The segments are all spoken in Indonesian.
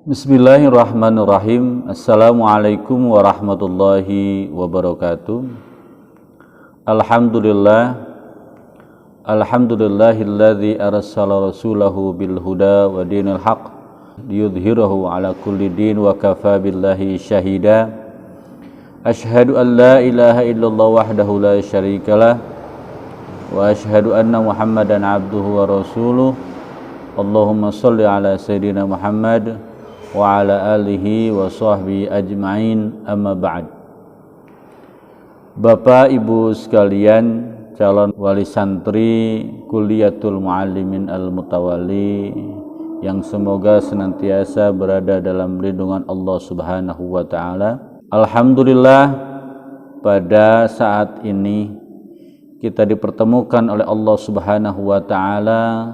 Bismillahirrahmanirrahim. Assalamualaikum warahmatullahi wabarakatuh. Alhamdulillahilladzi arsala rasulahu bil huda wa dinil haq liyudhhirahu ala kulli din wa kafa billahi syahida. Asyhadu an la ilaha illallah wahdahu la syarikalah wa asyhadu anna Muhammadan abduhu wa rasuluh. Allahumma shalli ala sayyidina Muhammad wa ala alihi wa sahbihi ajma'in, amma ba'd. Bapak Ibu sekalian, calon wali santri Kulliyatul Muallimin Al-Mutawalli yang semoga senantiasa berada dalam lindungan Allah Subhanahu wa taala. Alhamdulillah, pada saat ini kita dipertemukan oleh Allah Subhanahu wa taala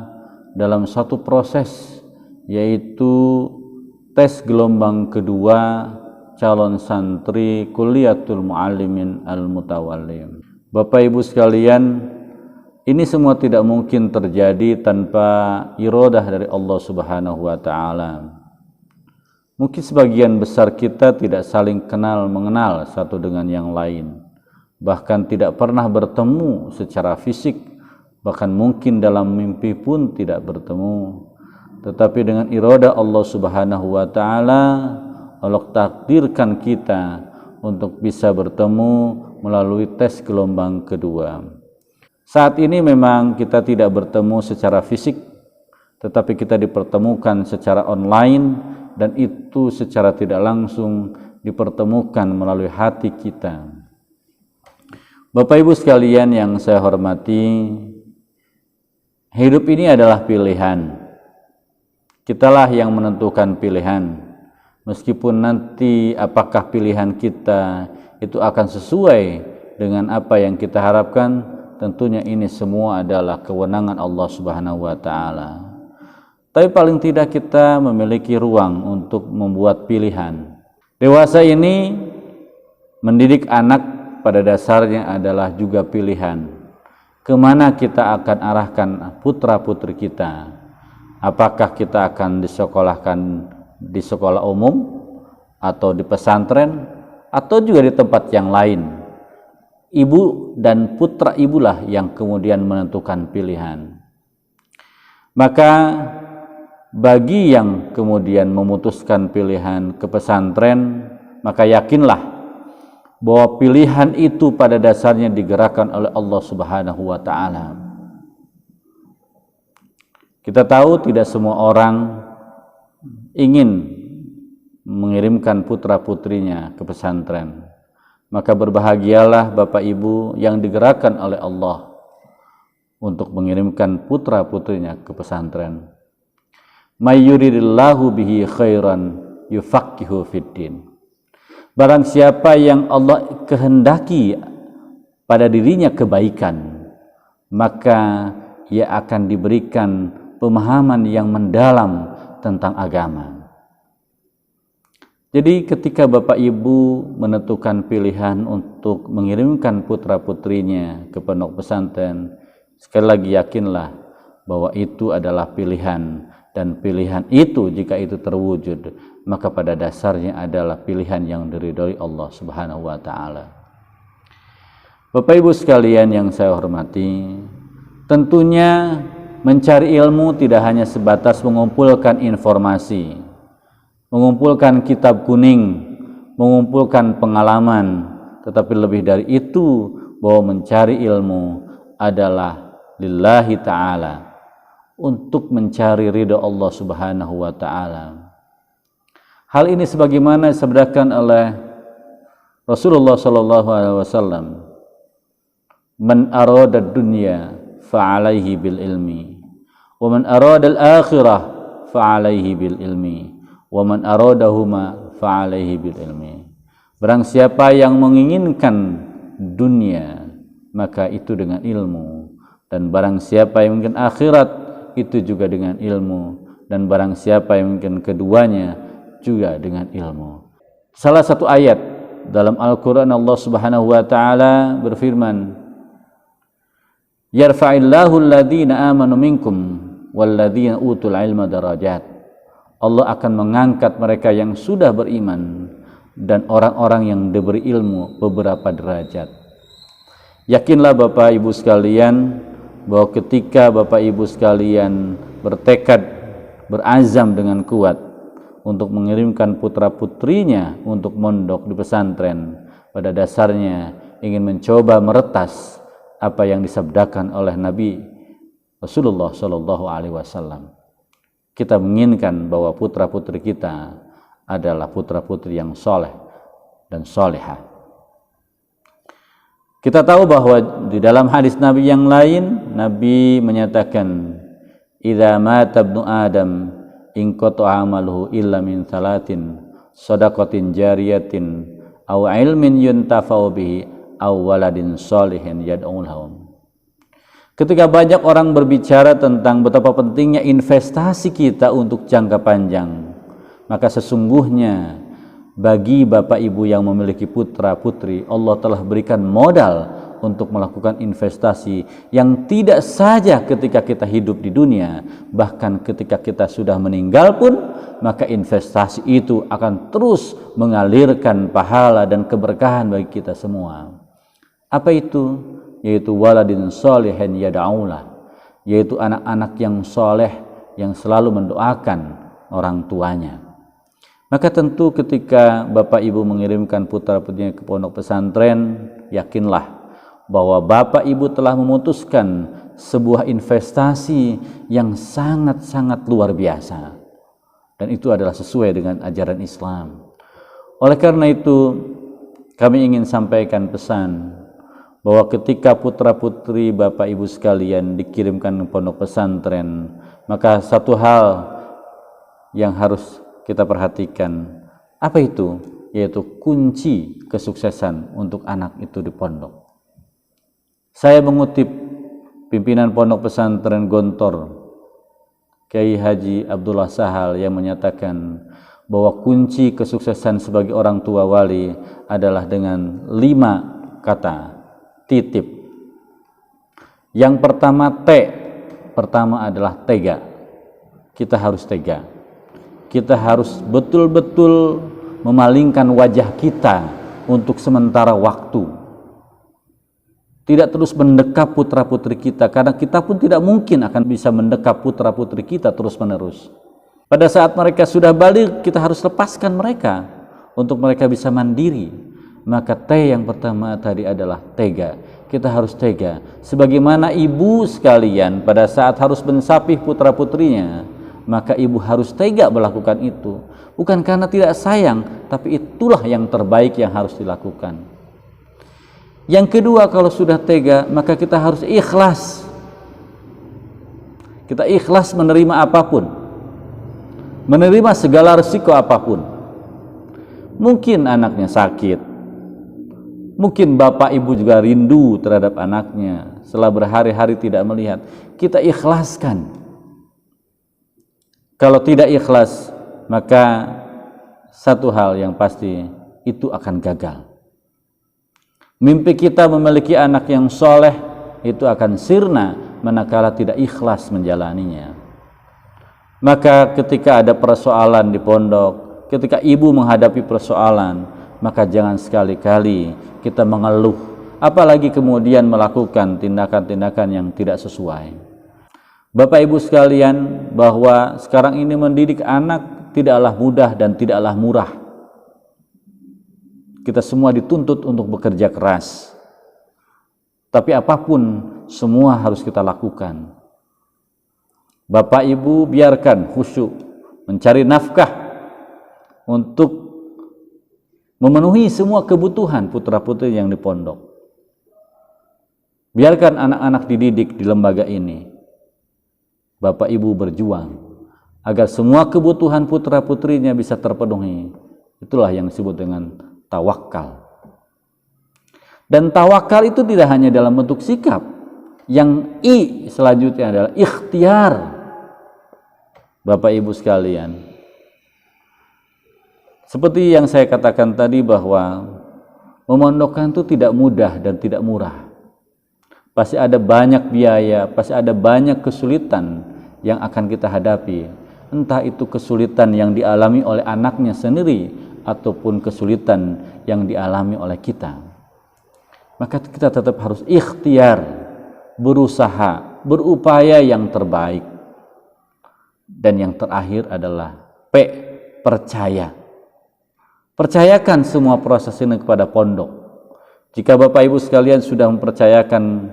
dalam satu proses, yaitu tes gelombang kedua calon santri Kulliyatul Muallimin Al-Mutawalli. Bapak Ibu sekalian, ini semua tidak mungkin terjadi tanpa iradah dari Allah Subhanahu wa taala. Mungkin sebagian besar kita tidak saling kenal mengenal satu dengan yang lain, bahkan tidak pernah bertemu secara fisik, bahkan mungkin dalam mimpi pun tidak bertemu. Tetapi dengan iradah Allah Subhanahu wa taala, Allah takdirkan kita untuk bisa bertemu melalui tes gelombang kedua. Saat ini memang kita tidak bertemu secara fisik, tetapi kita dipertemukan secara online, dan itu secara tidak langsung dipertemukan melalui hati kita. Bapak Ibu sekalian yang saya hormati, hidup ini adalah pilihan. Kitalah yang menentukan pilihan, meskipun nanti apakah pilihan kita itu akan sesuai dengan apa yang kita harapkan, tentunya ini semua adalah kewenangan Allah Subhanahu wa taala. Tapi paling tidak kita memiliki ruang untuk membuat pilihan. Dewasa ini mendidik anak pada dasarnya adalah juga pilihan. Kemana kita akan arahkan putra-putri kita? Apakah kita akan disekolahkan di sekolah umum atau di pesantren atau juga di tempat yang lain? Ibu dan putra ibulah yang kemudian menentukan pilihan. Maka bagi yang kemudian memutuskan pilihan ke pesantren, maka yakinlah bahwa pilihan itu pada dasarnya digerakkan oleh Allah Subhanahu wa taala. Kita tahu tidak semua orang ingin mengirimkan putra-putrinya ke pesantren. Maka berbahagialah Bapak Ibu yang digerakkan oleh Allah untuk mengirimkan putra-putrinya ke pesantren. May yuridillahu bihi khairan yufaqihu fiddin. Barang siapa yang Allah kehendaki pada dirinya kebaikan, maka ia akan diberikan pemahaman yang mendalam tentang agama. Jadi ketika Bapak Ibu menentukan pilihan untuk mengirimkan putra-putrinya ke pondok pesantren, sekali lagi yakinlah bahwa itu adalah pilihan, dan pilihan itu jika itu terwujud, maka pada dasarnya adalah pilihan yang diridhoi Allah Subhanahu wa taala. Bapak Ibu sekalian yang saya hormati, tentunya mencari ilmu tidak hanya sebatas mengumpulkan informasi, mengumpulkan kitab kuning, mengumpulkan pengalaman, tetapi lebih dari itu, bahwa mencari ilmu adalah lillahi ta'ala, untuk mencari ridha Allah Subhanahu wa ta'ala. Hal ini sebagaimana disabdakan oleh Rasulullah sallallahu alaihi wasallam, man arada dunya fa'alaihi bil ilmi, wa man arada al-akhirah fa'alaihi bil ilmi, wa man aradahuma fa'alaihi bil ilmi. Barang siapa yang menginginkan dunia, maka itu dengan ilmu, dan barang siapa yang menginginkan akhirat, itu juga dengan ilmu, dan barang siapa yang menginginkan keduanya juga dengan ilmu. Salah satu ayat dalam Al-Quran, Allah Subhanahu wa ta'ala berfirman, yarfa'illahu alladhina amanu minkum walladzina utul ilma darajat Allah akan mengangkat mereka yang sudah beriman dan orang-orang yang diberi ilmu beberapa derajat. Yakinlah Bapak Ibu sekalian bahwa ketika Bapak Ibu sekalian bertekad, berazam dengan kuat untuk mengirimkan putra-putrinya untuk mondok di pesantren, pada dasarnya ingin mencoba meretas apa yang disabdakan oleh Nabi Rasulullah Shallallahu Alaihi Wasallam. Kita menginginkan bahwa putra-putri kita adalah putra-putri yang soleh dan solehah. Kita tahu bahwa di dalam hadis Nabi yang lain, Nabi menyatakan, "Idza mata ibnu Adam inqata'a amaluhu illa min salatin, shadaqatin jariyatin, aw ilmin yuntafa'u bihi, aw waladin sholihin yad'u lahum." Ketika banyak orang berbicara tentang betapa pentingnya investasi kita untuk jangka panjang, maka sesungguhnya bagi Bapak Ibu yang memiliki putra putri, Allah telah berikan modal untuk melakukan investasi yang tidak saja ketika kita hidup di dunia, bahkan ketika kita sudah meninggal pun, maka investasi itu akan terus mengalirkan pahala dan keberkahan bagi kita semua. Apa itu? Yaitu waladin sholihin yad'aulah, yaitu anak-anak yang soleh yang selalu mendoakan orang tuanya. Maka tentu ketika Bapak Ibu mengirimkan putra-putrinya ke pondok pesantren, yakinlah bahwa Bapak Ibu telah memutuskan sebuah investasi yang sangat-sangat luar biasa. Dan itu adalah sesuai dengan ajaran Islam. Oleh karena itu, kami ingin sampaikan pesan bahwa ketika putra-putri Bapak Ibu sekalian dikirimkan ke pondok pesantren, maka satu hal yang harus kita perhatikan, apa itu? Yaitu kunci kesuksesan untuk anak itu di pondok. Saya mengutip pimpinan pondok pesantren Gontor, Kiai Haji Abdullah Sahal, yang menyatakan bahwa kunci kesuksesan sebagai orang tua wali adalah dengan 5 kata, titip. Yang pertama pertama adalah tega. Kita harus tega. Kita harus betul-betul memalingkan wajah kita untuk sementara waktu. Tidak terus mendekap putra-putri kita, karena kita pun tidak mungkin akan bisa mendekap putra-putri kita terus-menerus. Pada saat mereka sudah balik, kita harus lepaskan mereka untuk mereka bisa mandiri. Maka yang pertama tadi adalah tega. Kita harus tega. Sebagaimana ibu sekalian pada saat harus mensapih putra-putrinya, maka ibu harus tega melakukan itu. Bukan karena tidak sayang, tapi itulah yang terbaik yang harus dilakukan. Yang kedua, kalau sudah tega, maka kita harus ikhlas. Kita ikhlas menerima apapun, menerima segala risiko apapun. Mungkin anaknya sakit, mungkin bapak ibu juga rindu terhadap anaknya setelah berhari-hari tidak melihat. Kita ikhlaskan. Kalau tidak ikhlas, maka satu hal yang pasti, itu akan gagal. Mimpi kita memiliki anak yang soleh itu akan sirna manakala tidak ikhlas menjalaninya. Maka ketika ada persoalan di pondok, ketika ibu menghadapi persoalan, maka jangan sekali-kali kita mengeluh, apalagi kemudian melakukan tindakan-tindakan yang tidak sesuai. Bapak Ibu sekalian, bahwa sekarang ini mendidik anak tidaklah mudah dan tidaklah murah. Kita semua dituntut untuk bekerja keras. Tapi apapun, semua harus kita lakukan. Bapak Ibu biarkan khusyuk, mencari nafkah untuk memenuhi semua kebutuhan putra-putri yang di pondok. Biarkan anak-anak dididik di lembaga ini. Bapak Ibu berjuang agar semua kebutuhan putra-putrinya bisa terpenuhi. Itulah yang disebut dengan tawakal. Dan tawakal itu tidak hanya dalam bentuk sikap. Yang selanjutnya adalah ikhtiar. Bapak Ibu sekalian, seperti yang saya katakan tadi bahwa memondokkan itu tidak mudah dan tidak murah. Pasti ada banyak biaya, pasti ada banyak kesulitan yang akan kita hadapi. entah itu kesulitan yang dialami oleh anaknya sendiri ataupun kesulitan yang dialami oleh kita, maka kita tetap harus ikhtiar, berusaha, berupaya yang terbaik. Dan yang terakhir adalah P, percaya. Percayakan semua proses ini kepada pondok. Jika Bapak Ibu sekalian sudah mempercayakan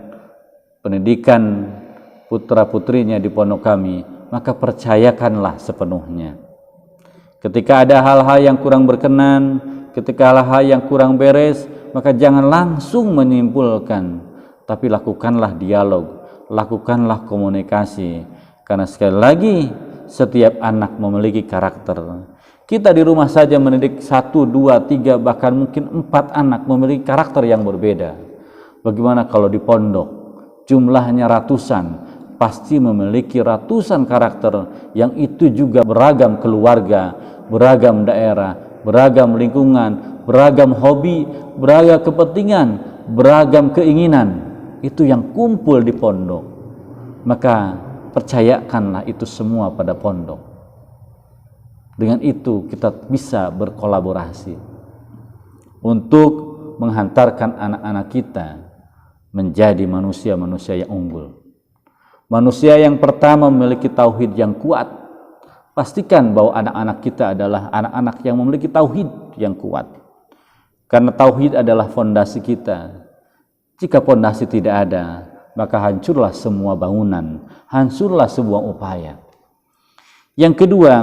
pendidikan putra-putrinya di pondok kami, maka percayakanlah sepenuhnya. Ketika ada hal-hal yang kurang berkenan, ketika hal-hal yang kurang beres, maka jangan langsung menyimpulkan, tapi lakukanlah dialog, lakukanlah komunikasi. Karena sekali lagi, setiap anak memiliki karakter. Kita di rumah saja mendidik 1, 2, 3, bahkan mungkin 4 anak memiliki karakter yang berbeda. Bagaimana kalau di pondok jumlahnya ratusan, pasti memiliki ratusan karakter yang itu juga beragam keluarga, beragam daerah, beragam lingkungan, beragam hobi, beragam kepentingan, beragam keinginan. Itu yang kumpul di pondok. Maka percayakanlah itu semua pada pondok. Dengan itu kita bisa berkolaborasi untuk menghantarkan anak-anak kita menjadi manusia-manusia yang unggul. Manusia yang pertama memiliki tauhid yang kuat. Pastikan bahwa anak-anak kita adalah anak-anak yang memiliki tauhid yang kuat. Karena tauhid adalah fondasi kita. Jika fondasi tidak ada, maka hancurlah semua bangunan, hancurlah sebuah upaya. Yang kedua,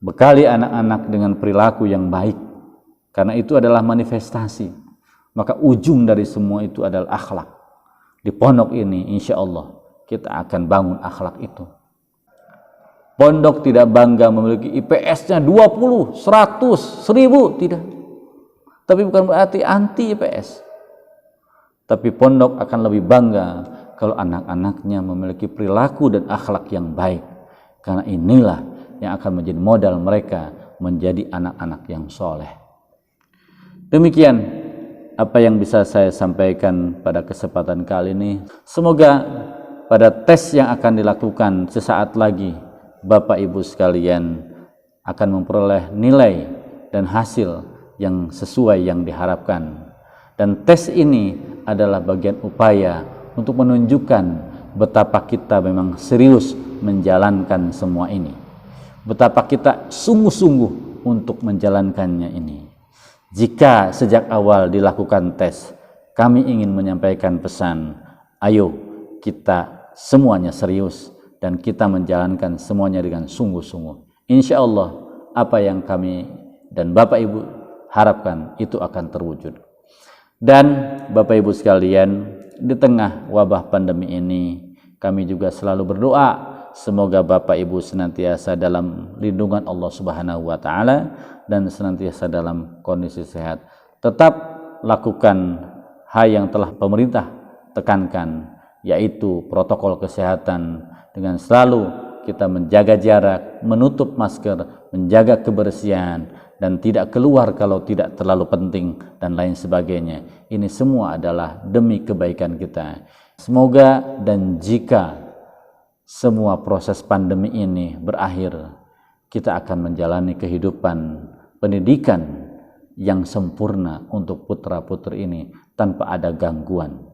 bekali anak-anak dengan perilaku yang baik, karena itu adalah manifestasi. Maka ujung dari semua itu adalah akhlak. Di pondok ini insya Allah kita akan bangun akhlak itu. Pondok tidak bangga memiliki IPS-nya 20, 100, 1000, tidak. Tapi bukan berarti anti IPS. Tapi pondok akan lebih bangga kalau anak-anaknya memiliki perilaku dan akhlak yang baik. Karena inilah yang akan menjadi modal mereka menjadi anak-anak yang soleh. Demikian apa yang bisa saya sampaikan pada kesempatan kali ini. Semoga pada tes yang akan dilakukan sesaat lagi, Bapak Ibu sekalian akan memperoleh nilai dan hasil yang sesuai yang diharapkan. Dan tes ini adalah bagian upaya untuk menunjukkan betapa kita memang serius menjalankan semua ini. Betapa kita sungguh-sungguh untuk menjalankannya ini. Jika sejak awal dilakukan tes, kami ingin menyampaikan pesan, ayo kita semuanya serius dan kita menjalankan semuanya dengan sungguh-sungguh. Insya Allah apa yang kami dan Bapak Ibu harapkan itu akan terwujud. Dan Bapak Ibu sekalian, di tengah wabah pandemi ini, kami juga selalu berdoa semoga Bapak Ibu senantiasa dalam lindungan Allah Subhanahu wa taala dan senantiasa dalam kondisi sehat. Tetap lakukan hal yang telah pemerintah tekankan, yaitu protokol kesehatan dengan selalu kita menjaga jarak, menutup masker, menjaga kebersihan dan tidak keluar kalau tidak terlalu penting dan lain sebagainya. Ini semua adalah demi kebaikan kita. Semoga dan jika semua proses pandemi ini berakhir, kita akan menjalani kehidupan pendidikan yang sempurna untuk putra-putri ini tanpa ada gangguan.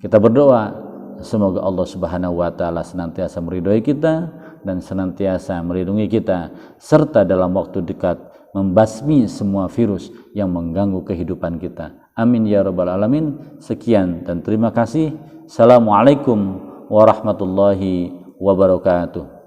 Kita berdoa semoga Allah Subhanahu wa taala senantiasa meridhoi kita dan senantiasa melindungi kita, serta dalam waktu dekat membasmi semua virus yang mengganggu kehidupan kita. Amin ya rabbal alamin. Sekian dan terima kasih. Assalamualaikum warahmatullahi wabarakatuh.